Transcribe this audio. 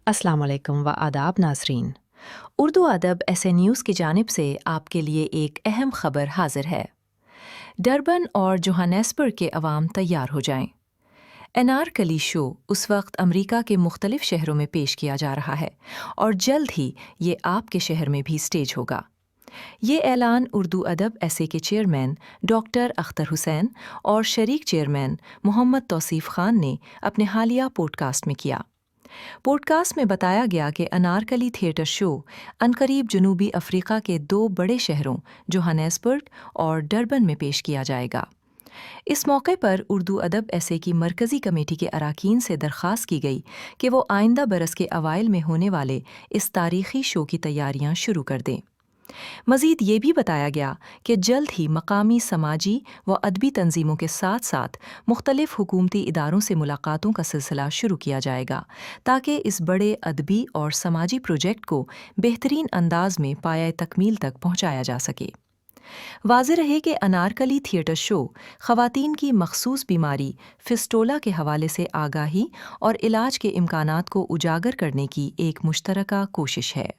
अस्सलाम वालेकुम व आदाब नाज़रीन। उर्दू अदब ऐसे न्यूज़ की जानिब से आपके लिए एक अहम खबर हाजिर है। डरबन और जोहानेस्बर्ग के अवाम तैयार हो जाएं। अनारकली शो उस वक्त अमेरिका के मुख्तलिफ शहरों में पेश किया जा रहा है और जल्द ही ये आपके शहर में भी स्टेज होगा। ये ऐलान उर्दू अदब ऐसे के चेयरमैन डॉक्टर अख्तर हुसैन और शरीक चेयरमैन मोहम्मद तौसीफ खान ने अपने हालिया पॉडकास्ट में किया। पॉडकास्ट में बताया गया कि अनारकली थिएटर शो अनकरीब जनूबी अफ्रीका के दो बड़े शहरों जोहानेस्बर्ग और डरबन में पेश किया जाएगा। इस मौके पर उर्दू अदब ऐसे की मरकज़ी कमेटी के अरकान से दरख्वास्त की गई कि वो आइंदा बरस के अवाइल में होने वाले इस तारीखी शो की तैयारियां शुरू कर दें। मज़ीद ये भी बताया गया कि जल्द ही मकामी समाजी व अदबी तंजीमों के साथ साथ मुख्तलिफ हुकूमती इदारों से मुलाकातों का सिलसिला शुरू किया जाएगा ताकि इस बड़े अदबी और समाजी प्रोजेक्ट को बेहतरीन अंदाज में पाया तकमील तक पहुँचाया जा सके। वाज़ेह रहे कि अनारकली थिएटर शो ख़वातीन की मखसूस बीमारी फिस्टोला के हवाले से आगाही और इलाज के इम्कानात को उजागर करने की एक मुश्तरका कोशिश है।